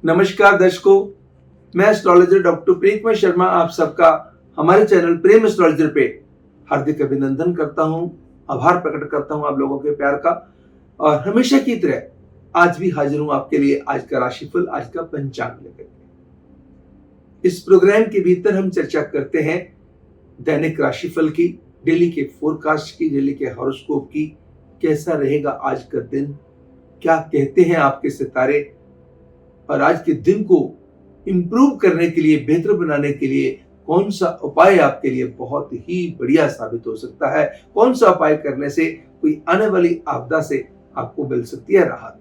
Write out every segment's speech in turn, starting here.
नमस्कार दर्शकों, मैं एस्ट्रोलॉजर डॉक्टर प्रेमकुमार शर्मा आप सबका हमारे चैनल प्रेम एस्ट्रोलॉजर पे हार्दिक अभिनंदन करता हूं, आभार प्रकट करता हूं आप लोगों के प्यार का। और हमेशा की तरह आज भी हाजिर हूं आपके लिए आज का राशिफल, आज का पंचांग लेकर के। इस प्रोग्राम के भीतर हम चर्चा करते हैं दैनिक राशिफल की, डेली के फोरकास्ट की, डेली के हॉरोस्कोप की। कैसा रहेगा आज का दिन, क्या कहते हैं आपके सितारे, और आज के दिन को इंप्रूव करने के लिए, बेहतर बनाने के लिए कौन सा उपाय आपके लिए बहुत ही बढ़िया साबित हो सकता है, कौन सा उपाय करने से कोई आने वाली आपदा से आपको मिल सकती है राहत।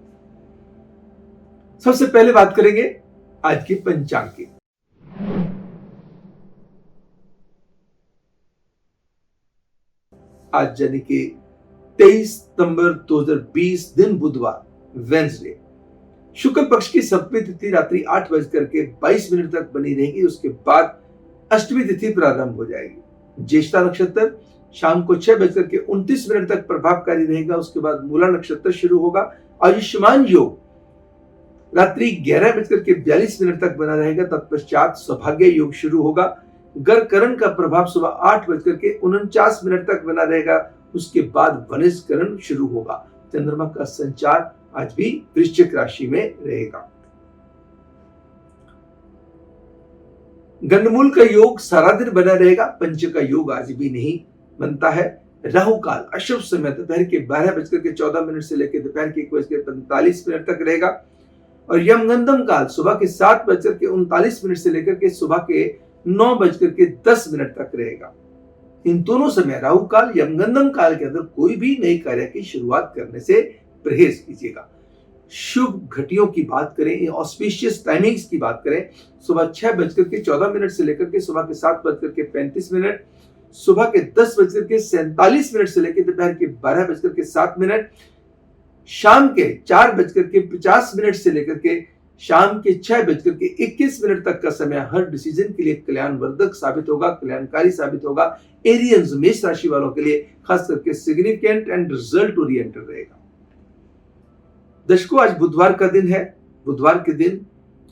सबसे पहले बात करेंगे आज की पंचांग की। आज यानी कि 23 सितंबर 2020 दिन बुधवार, वेंसडे, शुक्ल पक्ष की सप्तमी तिथि रात्रि 8:22 तक बनी रहेगी। उसके बाद अष्टमी तिथि प्रारंभ हो जाएगी। ज्येष्ठा नक्षत्र शाम को 6:29 तक प्रभावकारी रहेगा। उसके बाद मूला नक्षत्र शुरू होगा। आयुष्मान योग रात्रि 11:42 तक बना रहेगा। तत्पश्चात सौभाग्य योग शुरू होगा। गर्करण का प्रभाव सुबह 8:49 तक बना रहेगा। उसके बाद वनिजकरण शुरू होगा। चंद्रमा का संचार आज भी वृश्चिक राशि में रहेगा। गंडमूल का योग सारा दिन बना रहेगा। पंच का योग आज भी नहीं बनता है। राहु काल अशुभ समय दोपहर के 12:14 से लेकर दोपहर के 1:45 तक रहेगा। और यमगंधम काल सुबह के 7:39 से लेकर के सुबह के 9:10 तक रहेगा। इन दोनों समय राहु काल, यमगंधम काल के अंदर कोई भी नई कार्य की शुरुआत करने से परहेज कीजिएगा। शुभ घटियों की बात करें, ऑस्पिशियस टाइमिंग्स की बात करें, सुबह 6:14 से लेकर के सुबह के 7:35, सुबह के 10:47 से लेकर दोपहर के 12:07, शाम के 4:50 से लेकर के शाम के 6:21 तक का समय हर डिसीजन के लिए कल्याणवर्धक साबित होगा, कल्याणकारी साबित होगा। एरियंस मेष राशि वालों के लिए खास करके सिग्निफिकेंट एंड रिजल्ट ओरिएंटेड रहेगा। दर्शकों, आज बुधवार का दिन है। बुधवार के दिन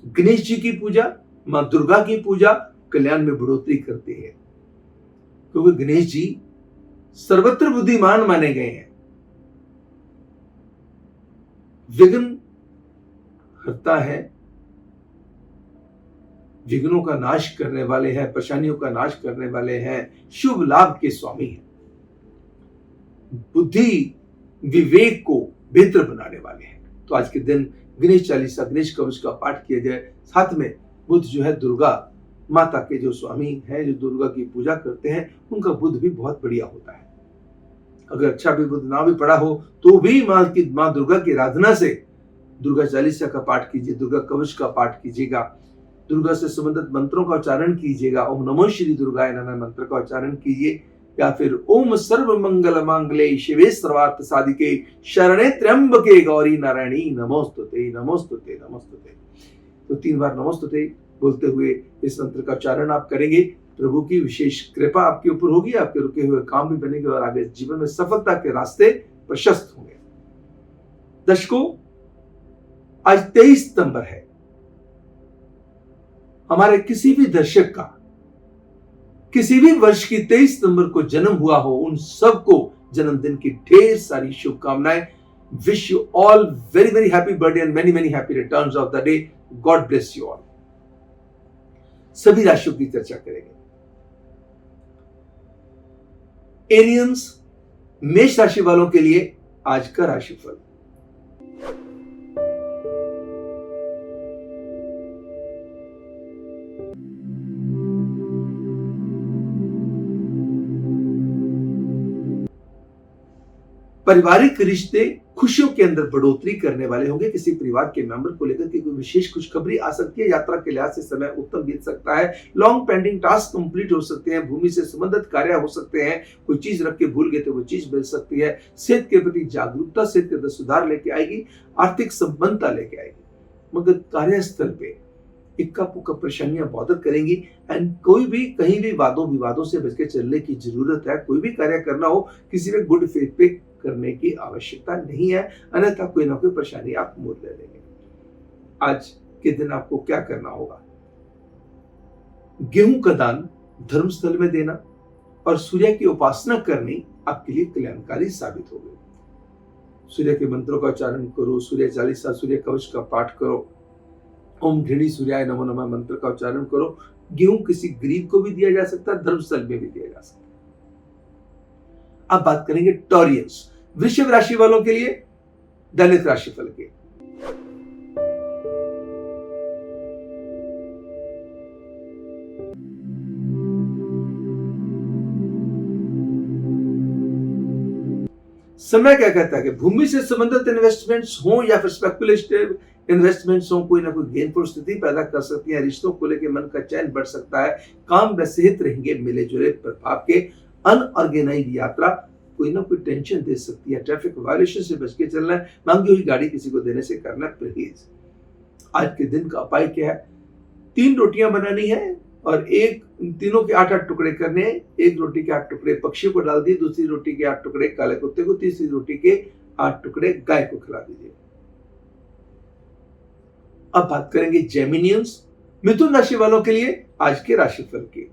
गणेश जी की पूजा, मां दुर्गा की पूजा कल्याण में बढ़ोतरी करती है, क्योंकि गणेश जी सर्वत्र बुद्धिमान माने गए हैं। विघ्न हरता है, विघ्नों का नाश करने वाले हैं, परेशानियों का नाश करने वाले हैं, शुभ लाभ के स्वामी हैं, बुद्धि विवेक को बेहतर बनाने वाले हैं। तो आज के दिन गणेश चालीसा, गणेश कवच का पाठ किया जाए। साथ में बुध जो है दुर्गा माता के जो स्वामी हैं, जो दुर्गा की पूजा करते हैं, उनका बुध भी बहुत बढ़िया होता है। अगर अच्छा भी बुध ना भी पड़ा हो तो भी माँ दुर्गा की आराधना से दुर्गा चालीसा का पाठ कीजिए, दुर्गा कवच का पाठ कीजिएगा, दुर्गा से संबंधित मंत्रों का उच्चारण कीजिएगा। ओम नमो श्री दुर्गाय नमः मंत्र का उच्चारण कीजिए, या फिर ओम सर्व मंगल मांगल्ये शिवे सर्वार्थ साधिके शरणे त्र्यंबके गौरी नारायणी नमोस्तुते नमोस्तुते नमोस्तुते। तो 3 बार नमोस्तुते बोलते हुए इस मंत्र का उच्चारण आप करेंगे। प्रभु की विशेष कृपा आपके ऊपर होगी, आपके रुके हुए काम भी बनेंगे और आगे जीवन में सफलता के रास्ते प्रशस्त होंगे। दर्शकों, आज 23 सितंबर है। हमारे किसी भी दर्शक का किसी भी वर्ष की 23 सितंबर को जन्म हुआ हो, उन सबको जन्मदिन की ढेर सारी शुभकामनाएं। Wish you all very very happy birthday and many many happy returns of the day. God bless you all. सभी राशियों की चर्चा करेंगे। एरियंस मेष राशि वालों के लिए आज का राशिफल। पारिवारिक रिश्ते खुशियों के अंदर बढ़ोतरी करने वाले होंगे। किसी परिवार के मेंबर को लेकर के कोई विशेष खुशखबरी आ सकती है। यात्रा के लिहाज से समय उत्तम बीत सकता है। लॉन्ग पेंडिंग टास्क कंप्लीट हो सकते हैं। भूमि से संबंधित कार्य हो सकते हैं। कोई चीज रख के भूल गए तो वो चीज मिल सकती है। सेहत के प्रति जागरूकता, सेहत के अंदर सुधार लेके आएगी। आर्थिक संपन्नता लेके आएगी। मगर कार्यस्थल पे इक्का पुक्का परेशानियां बॉदर करेंगी। एंड कोई भी कहीं भी वादों विवादों से बच के चलने की जरूरत है। कोई भी कार्य करना हो, किसी में गुड फेथ पे करने की आवश्यकता नहीं है, अन्यथा कोई ना कोई परेशानी आप मोल ले लेंगे। आज के दिन आपको क्या करना होगा? गेहूं का दान धर्मस्थल में देना और सूर्य की उपासना करनी आपके लिए कल्याणकारी साबित होगी। सूर्य के मंत्रों का उच्चारण करो, सूर्य चालीसा, सूर्य कवच का पाठ करो, ओम घृणी सूर्याय नमो नमः मंत्र का उच्चारण करो। गेहूं किसी गरीब को भी दिया जा सकता है, धर्मस्थल में भी दिया जा सकता है। अब बात करेंगे टॉरियंस, वृषभ राशि वालों के लिए दैनिक राशिफल के। समय क्या कहता है कि भूमि से संबंधित इन्वेस्टमेंट्स हो या फिर स्पेकुलेटिव इन्वेस्टमेंट्स हो, कोई ना कोई गेनफुल स्थिति पैदा कर सकती है। रिश्तों को लेकर मन का चैन बढ़ सकता है। काम व सेहत रहेंगे मिले जुले प्रभाव के। अनऑर्गेनाइज यात्रा कोई ना कोई टेंशन दे सकती है। ट्रैफिक वायलेशन से बच के चलना है। मांगी हुई गाड़ी किसी को देने से करना परहेज। आज के दिन का उपाय क्या है? 3 रोटियां बनानी है और तीनों के 8-8 टुकड़े करने हैं। एक रोटी के 8 टुकड़े पक्षी को डाल दिए, दूसरी रोटी के 8 टुकड़े काले कुत्ते को, तीसरी रोटी के 8 टुकड़े गाय को खिला दीजिए। अब बात करेंगे जेमिनियंस, मिथुन राशि वालों के लिए आज के राशिफल की।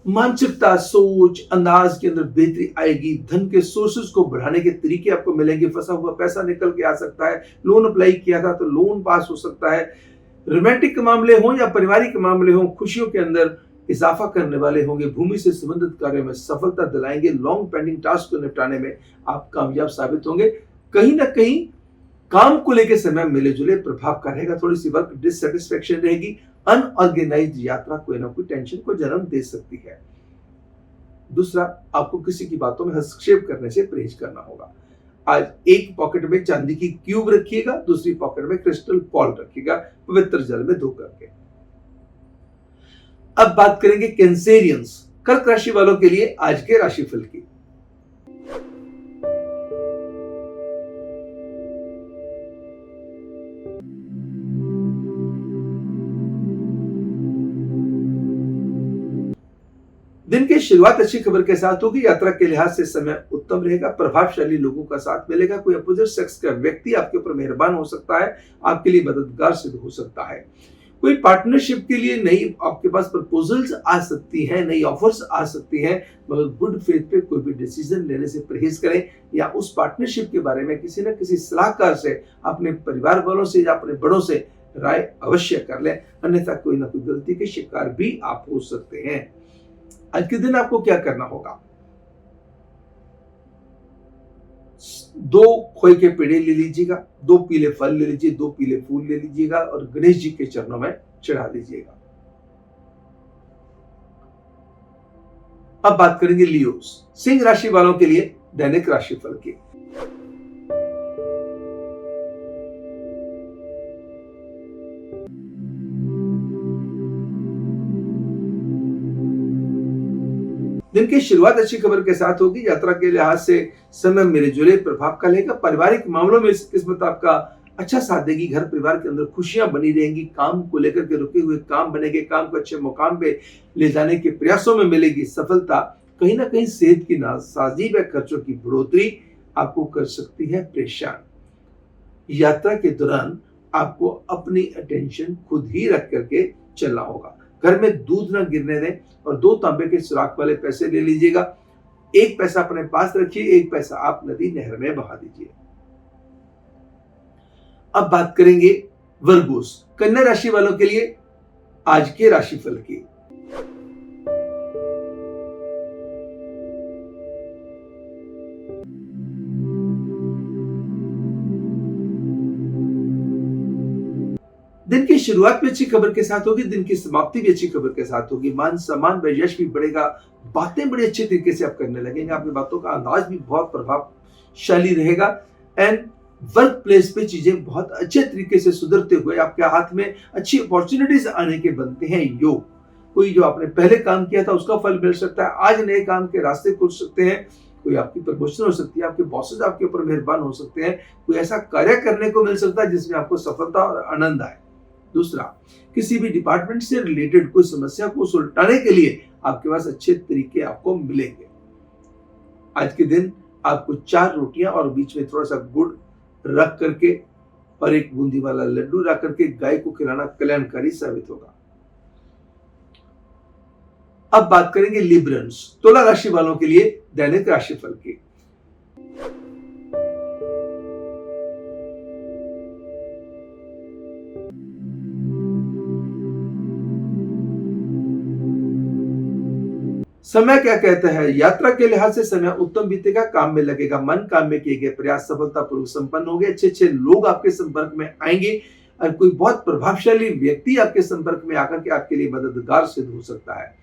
मानसिकता, सोच, अंदाज के अंदर बेहतरी आएगी। धन के सोर्सेज को बढ़ाने के तरीके आपको मिलेंगे। फंसा हुआ पैसा निकल के आ सकता है। लोन अप्लाई किया था तो लोन पास हो सकता है। रोमांटिक के मामले हों या पारिवारिक के मामले हों, खुशियों के अंदर इजाफा करने वाले होंगे। भूमि से संबंधित कार्यों में सफलता दिलाएंगे। लॉन्ग पेंडिंग टास्क को निपटाने में आप कामयाब साबित होंगे। कहीं ना कहीं काम को लेकर समय मिले जुले प्रभाव का रहेगा। थोड़ी सी वर्क डिससेटिस्फेक्शन रहेगी। अनऑर्गेनाइज्ड यात्रा कोई ना कोई टेंशन को जन्म दे सकती है। दूसरा, आपको किसी की बातों में हस्तक्षेप करने से परहेज करना होगा। आज एक पॉकेट में चांदी की क्यूब रखिएगा, दूसरी पॉकेट में क्रिस्टल बॉल रखिएगा, पवित्र जल में धो करके। अब बात करेंगे कैंसेरियंस, कर्क राशि वालों के लिए आज के राशिफल की। दिन की शुरुआत अच्छी खबर के साथ होगी। यात्रा के लिहाज से समय उत्तम रहेगा। प्रभावशाली लोगों का साथ मिलेगा। कोई अपोजिट सेक्स का व्यक्ति आपके ऊपर मेहरबान हो सकता है, आपके लिए मददगार सिद्ध हो सकता है। कोई पार्टनरशिप के लिए नई आपके पास प्रपोजल्स आ सकती हैं, नई ऑफर्स आ सकती हैं, मगर गुड फेथ पे कोई भी डिसीजन लेने से परहेज करें या उस पार्टनरशिप के बारे में किसी न किसी सलाहकार से, अपने परिवार वालों से या अपने बड़ों से राय अवश्य कर लें, अन्यथा कोई ना कोई गलती के शिकार भी आप हो सकते हैं। आज के दिन आपको क्या करना होगा? 2 खोए के पेड़े ले लीजिएगा, 2 पीले फल ले लीजिए, 2 पीले फूल ले लीजिएगा और गणेश जी के चरणों में चढ़ा दीजिएगा। अब बात करेंगे लियोस, सिंह राशि वालों के लिए दैनिक राशिफल की। दिन की शुरुआत अच्छी खबर के साथ होगी। यात्रा के लिहाज से समय मिले जुले प्रभाव का लेगा। पारिवारिक मामलों में किस्मत आपका अच्छा साथ देगी। घर परिवार के अंदर खुशियां बनी रहेंगी। काम को लेकर के रुके हुए काम बनेंगे। काम को अच्छे मुकाम पे ले जाने के प्रयासों में मिलेगी सफलता। कहीं ना कहीं सेहत की नासाजी व खर्चों की बढ़ोतरी आपको कर सकती है परेशान। यात्रा के दौरान आपको अपनी अटेंशन खुद ही रख करके चलना होगा। घर में दूध ना गिरने दें और 2 तांबे के सुराख वाले पैसे ले लीजिएगा। 1 पैसा अपने पास रखिए, 1 पैसा आप नदी नहर में बहा दीजिए। अब बात करेंगे वर्गोस, कन्या राशि वालों के लिए आज के राशिफल की। दिन की शुरुआत भी अच्छी खबर के साथ होगी। दिन की समाप्ति भी अच्छी खबर के साथ होगी। मान सम्मान व यश भी बढ़ेगा। बातें बड़े अच्छे तरीके से आप करने लगेंगे। आपकी बातों का अंदाज भी बहुत प्रभावशाली रहेगा। एंड वर्क प्लेस पे चीजें बहुत अच्छे तरीके से सुधरते हुए आपके हाथ में अच्छी अपॉर्चुनिटीज आने के बनते हैं योग। कोई जो आपने पहले काम किया था उसका फल मिल सकता है। आज नए काम के रास्ते खुल सकते हैं। कोई आपकी प्रमोशन हो सकती है। आपके बॉसेस आपके ऊपर मेहरबान हो सकते हैं। कोई ऐसा कार्य करने को मिल सकता है जिसमें आपको सफलता और आनंद आए। दूसरा, किसी भी डिपार्टमेंट से रिलेटेड कोई समस्या को सुलझाने के लिए आपके पास अच्छे तरीके आपको मिलेंगे। आज के दिन आपको 4 रोटियां और बीच में थोड़ा सा गुड़ रख करके और एक बूंदी वाला लड्डू रख करके गाय को खिलाना कल्याणकारी साबित होगा। अब बात करेंगे लिब्रंस, तुला राशि वालों के लिए दैनिक राशिफल की। समय क्या कहता है? यात्रा के लिहाज से समय उत्तम बीतेगा, काम में लगेगा मन, काम में किए गए प्रयास सफलतापूर्वक संपन्न होंगे, अच्छे लोग आपके संपर्क में आएंगे और कोई बहुत प्रभावशाली व्यक्ति आपके संपर्क में आकर के आपके लिए मददगार सिद्ध हो सकता है।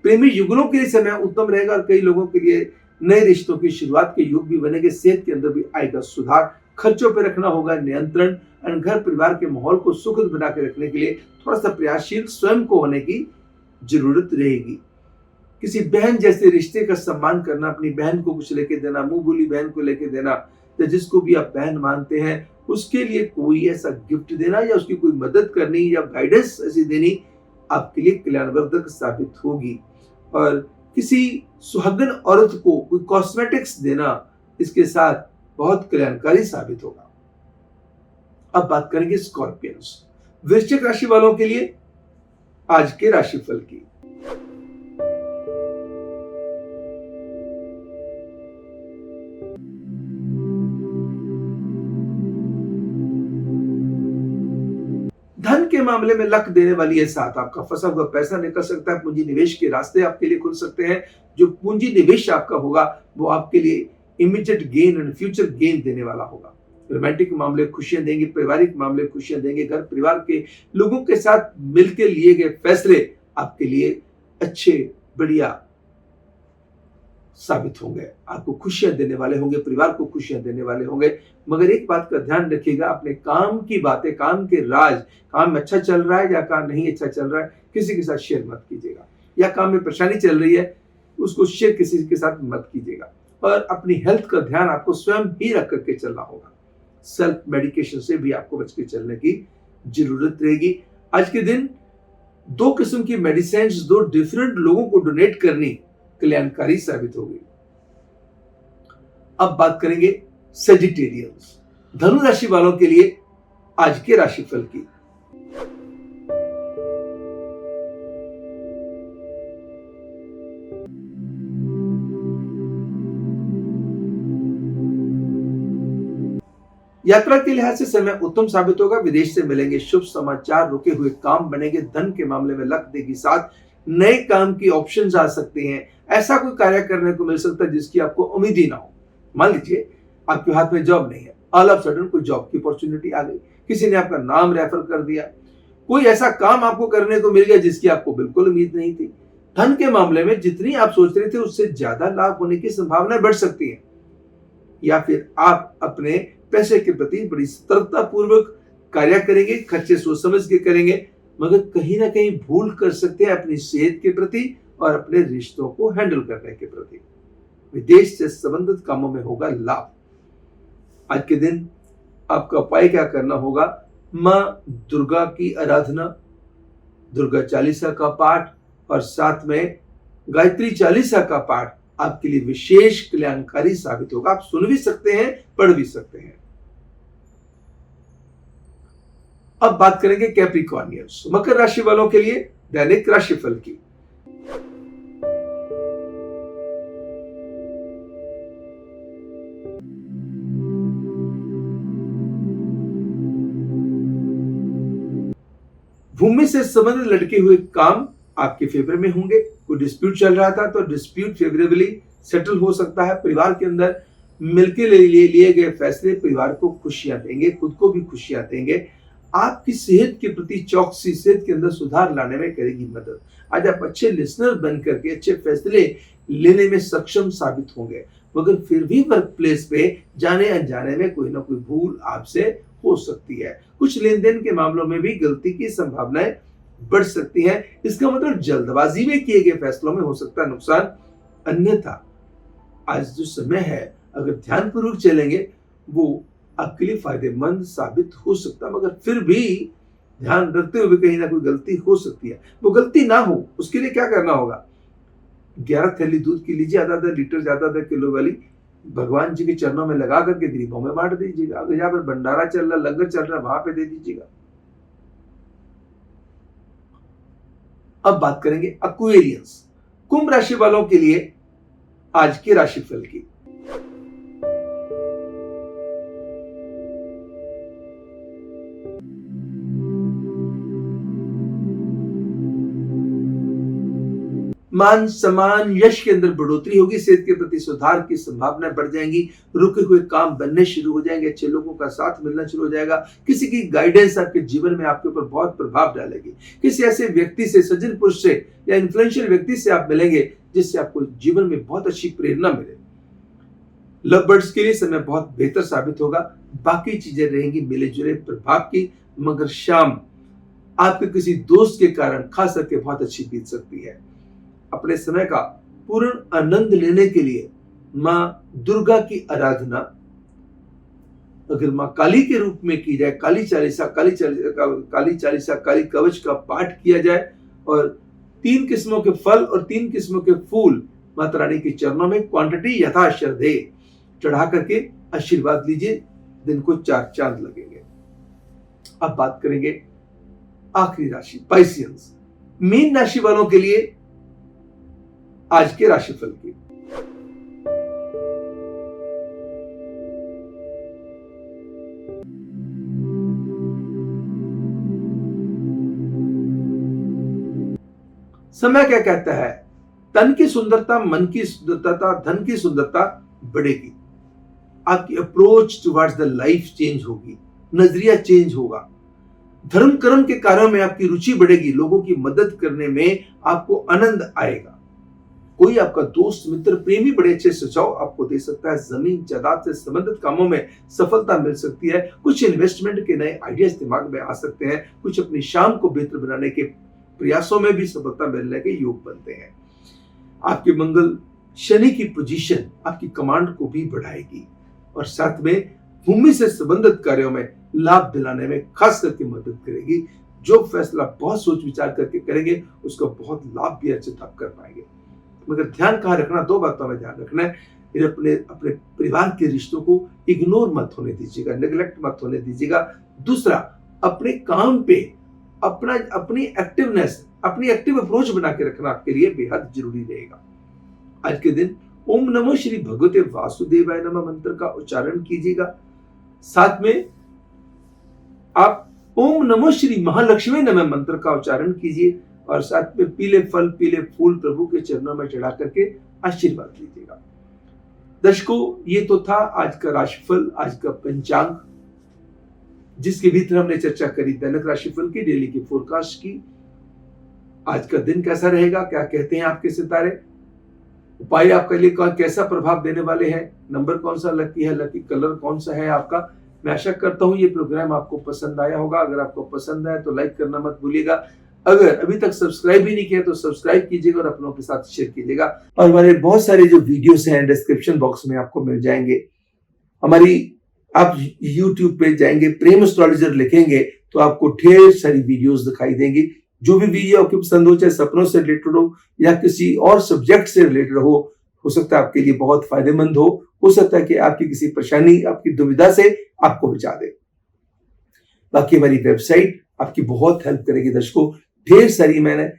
प्रेमी युगलों के लिए समय उत्तम रहेगा और कई लोगों के लिए नए रिश्तों की शुरुआत के युग भी बनेंगे। सेहत के अंदर भी आएगा सुधार, खर्चों पर रखना होगा नियंत्रण और घर परिवार के माहौल को सुखद बना के रखने के लिए थोड़ा सा प्रयासशील स्वयं को होने की जरूरत रहेगी। किसी बहन जैसे रिश्ते का सम्मान करना, अपनी बहन को कुछ लेके देना, मुंह बोली बहन को लेके देना, या जिसको भी आप बहन मानते हैं उसके लिए कोई ऐसा गिफ्ट देना या उसकी कोई मदद करनी या गाइडेंस ऐसी देनी आपके लिए कल्याणवर्धक साबित होगी। और किसी सुहागन औरत को कोई कॉस्मेटिक्स देना इसके साथ बहुत कल्याणकारी साबित होगा। अब बात करेंगे स्कॉर्पियंस, वृश्चिक राशि वालों के लिए आज के राशिफल की। धन के मामले में लक देने वाली है साथ, आपका फंसा हुआ पैसा निकल सकता है, पूंजी निवेश के रास्ते आपके लिए खुल सकते हैं। जो पूंजी निवेश आपका होगा वो आपके लिए immediate gain and future gain देने वाला होगा। रोमांटिक मामले खुशियां देंगे, पारिवारिक मामले खुशियां देंगे, घर परिवार के लोगों के साथ मिलकर लिए गए फैसले आपके लिए अच्छे बढ़िया साबित होंगे, आपको खुशियां देने वाले होंगे, परिवार को खुशियां देने वाले होंगे। मगर एक बात का ध्यान रखिएगा, अपने काम की बातें, काम के राज, काम अच्छा चल रहा है या काम नहीं अच्छा चल रहा है, किसी के साथ शेयर मत कीजिएगा, या काम में परेशानी चल रही है उसको शेयर किसी के साथ मत कीजिएगा। और अपनी हेल्थ का ध्यान आपको स्वयं ही रख करके चलना होगा। सेल्फ मेडिकेशन से भी आपको बच के चलने की जरूरत रहेगी। आज के दिन 2 किस्म की मेडिसिन 2 डिफरेंट लोगों को डोनेट करनी कल्याणकारी साबित होगी। अब बात करेंगे सेजिटेरियंस, धनु राशि वालों के लिए आज के राशिफल की। यात्रा के लिहाज से समय उत्तम साबित होगा, विदेश से मिलेंगे शुभ समाचार, रुके हुए काम बनेंगे, धन के मामले में लक देगी साथ, नए काम की ऑप्शंस आ सकते हैं, ऐसा कोई कार्य करने को मिल सकता है जिसकी आपको उम्मीद ही ना हो। मान लीजिए आपके हाथ में जॉब नहीं है, ऑल ऑफ सडन कोई जॉब की अपॉर्चुनिटी आ गई, किसी ने आपका नाम रेफर कर दिया, कोई ऐसा काम आपको करने को मिल गया जिसकी आपको बिल्कुल उम्मीद नहीं थी। धन के मामले में जितनी आप सोच रहे थे उससे ज्यादा लाभ होने की संभावना बढ़ सकती है, या फिर आप अपने पैसे के प्रति बड़ी सतर्कता पूर्वक कार्य करेंगे, खर्चे सोच समझ के करेंगे, मगर कहीं ना कहीं भूल कर सकते हैं अपनी सेहत के प्रति और अपने रिश्तों को हैंडल करने के प्रति। विदेश से संबंधित कामों में होगा लाभ। आज के दिन आपका उपाय क्या करना होगा? मां दुर्गा की आराधना, दुर्गा चालीसा का पाठ और साथ में गायत्री चालीसा का पाठ आपके लिए विशेष कल्याणकारी साबित होगा। आप सुन भी सकते हैं, पढ़ भी सकते हैं। अब बात करेंगे कैप्रिकॉर्नियंस, मकर राशि वालों के लिए दैनिक राशिफल की। भूमि से संबंधित लटके हुए काम आपके फेवर में होंगे। कोई डिस्प्यूट चल रहा था तो डिस्प्यूट फेवरेबली सेटल हो सकता है। परिवार के अंदर मिलकर लिए गए फैसले परिवार को खुशियां देंगे, खुद को भी खुशियां देंगे। आपकी सेहत के प्रति चौकसी सेहत के अंदर सुधार लाने में करेगी मदद। आज आप अच्छे लिसनर बन करके अच्छे फैसले लेने में सक्षम साबित होंगे, मगर फिर भी वर्क प्लेस पे जाने अनजाने में कोई ना कोई भूल आपसे हो सकती है। कुछ लेन देन के मामलों में भी गलती की संभावनाएं बढ़ सकती हैं। इसका मतलब जल्दबाजी में किए गए फैसलों में हो सकता है नुकसान। अन्यथा आज जो समय है अगर ध्यानपूर्वक चलेंगे वो आपके लिए फायदेमंद साबित हो सकता है, मगर फिर भी ध्यान रखते हुए कहीं ना कोई गलती हो सकती है। वो गलती ना हो उसके लिए क्या करना होगा, 11 थैली दूध की लीजिए, आधा लीटर ज्यादा आधा किलो वाली, भगवान जी के चरणों में लगा करके गरीबों में बांट दीजिएगा। अगर यहाँ पर भंडारा चल रहा, लंगर चल रहा, वहां पे दे दीजिएगा। अब बात करेंगे एक्वेरियंस, कुंभ राशि वालों के लिए आज के राशिफल की। मान सम्मान यश के अंदर बढ़ोतरी होगी, सेहत के प्रति सुधार की संभावनाएं बढ़ जाएंगी, रुके हुए काम बनने शुरू हो जाएंगे, अच्छे लोगों का साथ मिलना शुरू हो जाएगा, किसी की गाइडेंस आपके जीवन में आपके ऊपर बहुत प्रभाव डालेगी, किसी ऐसे व्यक्ति से, सज्जन पुरुष से या इन्फ्लुएंशियल व्यक्ति से आप मिलेंगे जिससे आपको जीवन में बहुत अच्छी प्रेरणा मिले। लव बर्ड्स के लिए समय बहुत बेहतर साबित होगा, बाकी चीजें रहेंगी मिले जुले प्रभाव की, मगर शाम आपके किसी दोस्त के कारण खास करके बहुत अच्छी बीत सकती है। अपने समय का पूर्ण आनंद लेने के लिए मां दुर्गा की आराधना अगर मां काली के रूप में की जाए, काली चालीसा, काली कवच का पाठ किया जाए और 3 किस्मों के फल और 3 किस्मों के फूल माता रानी के चरणों में क्वांटिटी यथाश्रद्धे चढ़ा करके आशीर्वाद लीजिए, दिन को 4 चांद लगेंगे। अब बात करेंगे आखिरी राशि पाइसियंस, मीन राशि वालों के लिए आज के राशिफल की। समय क्या कहता है, तन की सुंदरता, मन की सुंदरता, धन की सुंदरता बढ़ेगी, आपकी approach towards the life change होगी, नजरिया चेंज होगा, धर्म कर्म के कार्यों में आपकी रुचि बढ़ेगी, लोगों की मदद करने में आपको आनंद आएगा, कोई आपका दोस्त मित्र प्रेमी बड़े अच्छे सुझाव आपको दे सकता है, जमीन जायदाद से संबंधित कामों में सफलता मिल सकती है, कुछ इन्वेस्टमेंट के नए आइडियाज दिमाग में आ सकते हैं, कुछ अपनी शाम को बेहतर बनाने के प्रयासों में भी सफलता मिलने के योग बनते हैं। आपके मंगल शनि की पोजीशन आपकी कमांड को भी बढ़ाएगी और साथ में भूमि से संबंधित कार्यों में लाभ दिलाने में खास करके मदद करेगी। जो फैसला बहुत सोच विचार करके करेंगे उसका बहुत लाभ भी अच्छे तब कर पाएंगे। मगर ध्यान कहाँ रखना, 2 बातों में ध्यान रखना है, अपने परिवार के रिश्तों को इग्नोर मत होने दीजिएगा, नेग्लेक्ट मत होने दीजिएगा। दूसरा, अपने काम पे अपनी एक्टिवनेस, अपनी एक्टिव अप्रोच बना के रखना आपके लिए बेहद जरूरी रहेगा। आज के दिन ओम नमो श्री भगवते वासुदेवाय नमः मंत्र का उच्चारण कीजिएगा, साथ में आप ओम नमो श्री महालक्ष्मी नमः मंत्र का उच्चारण कीजिए और साथ में पीले फल पीले फूल प्रभु के चरणों में चढ़ा करके आशीर्वाद लीजिएगा। दर्शकों, ये तो था आज का राशिफल, आज का पंचांग, जिसके भीतर हमने चर्चा करी दैनिक राशिफल की, डेली की फोरकास्ट की। आज का दिन कैसा रहेगा, क्या कहते हैं आपके सितारे, उपाय आपके लिए कैसा प्रभाव देने वाले हैं, नंबर कौन सा लकी है, लकी कलर कौन सा है आपका। मैं आशा करता हूं ये प्रोग्राम आपको पसंद आया होगा। अगर आपको पसंद आया तो लाइक करना मत भूलिएगा। अगर अभी तक सब्सक्राइब ही नहीं किया तो सब्सक्राइब कीजिएगा और अपनों के साथ शेयर कीजिएगा। और हमारे बहुत सारे जो वीडियोस हैं डिस्क्रिप्शन बॉक्स में आपको मिल जाएंगे। आप YouTube पे जाएंगे, प्रेम एस्ट्रोलॉजर लिखेंगे तो आपको ढेर सारी वीडियोस दिखाई देंगी। जो भी वीडियो आपको पसंद हो, चाहे सपनों से रिलेटेड हो या किसी और सब्जेक्ट से रिलेटेड हो सकता है आपके लिए बहुत फायदेमंद हो सकता है कि आपकी किसी परेशानी, आपकी दुविधा से आपको बचा दे। बाकी हमारी वेबसाइट आपकी बहुत हेल्प करेगी दर्शकों। ढेर सारी, मैंने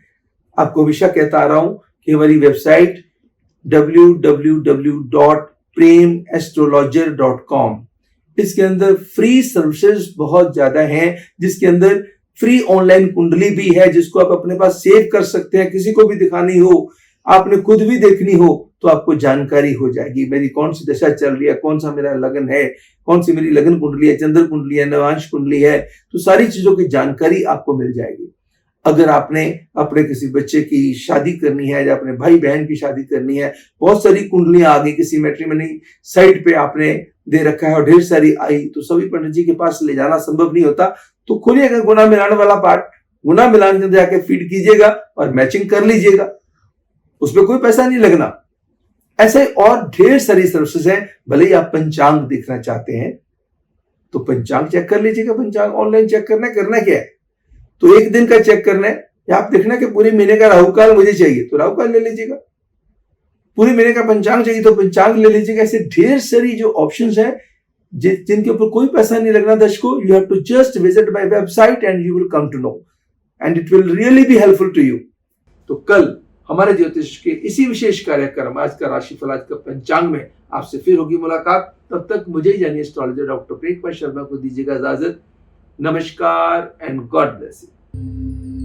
आपको हमेशा कहता आ रहा हूं कि हमारी वेबसाइट www.premastrologer.com, इसके अंदर फ्री सर्विसेज बहुत ज्यादा हैं, जिसके अंदर फ्री ऑनलाइन कुंडली भी है जिसको आप अपने पास सेव कर सकते हैं। किसी को भी दिखानी हो, आपने खुद भी देखनी हो तो आपको जानकारी हो जाएगी मेरी कौन सी दशा चल रही है, कौन सा मेरा लगन है, कौन सी मेरी लगन कुंडली है, चंद्र कुंडली है, नवांश कुंडली है, तो सारी चीजों की जानकारी आपको मिल जाएगी। अगर आपने अपने किसी बच्चे की शादी करनी है या अपने भाई बहन की शादी करनी है, बहुत सारी कुंडलियां आ गई, किसी मैट्रिमनी साइट पे आपने दे रखा है और ढेर सारी आई, तो सभी पंडित जी के पास ले जाना संभव नहीं होता। तो खोलिएगा गुना मिलान वाला पार्ट, गुना मिलान के अंदर जाके फीड कीजिएगा और मैचिंग कर लीजिएगा, उसमें कोई पैसा नहीं लगना। ऐसे और ढेर सारी सर्विसेज हैं। भले ही आप पंचांग देखना चाहते हैं तो पंचांग चेक कर लीजिएगा। पंचांग ऑनलाइन चेक करना क्या है, तो एक दिन का चेक करना है, या आप देखना कि पूरे महीने का राहु काल मुझे चाहिए तो राहु काल ले लीजिएगा, पूरे महीने का पंचांग चाहिए तो पंचांग ले लीजिएगा। ऐसे ढेर सारी जो ऑप्शंस हैं जिनके ऊपर कोई पैसा नहीं लगना दर्शकों, you have to just visit my website and you will come to know and it will really be helpful to you. तो कल हमारे ज्योतिष के इसी विशेष कार्यक्रम आज का राशिफल, आज का पंचांग में आपसे फिर होगी मुलाकात। तब तक मुझे यानी एस्ट्रोलॉजर डॉक्टर प्रेमपाल शर्मा को दीजिएगा इजाजत। नमस्कार एंड गॉड ब्लेस यू।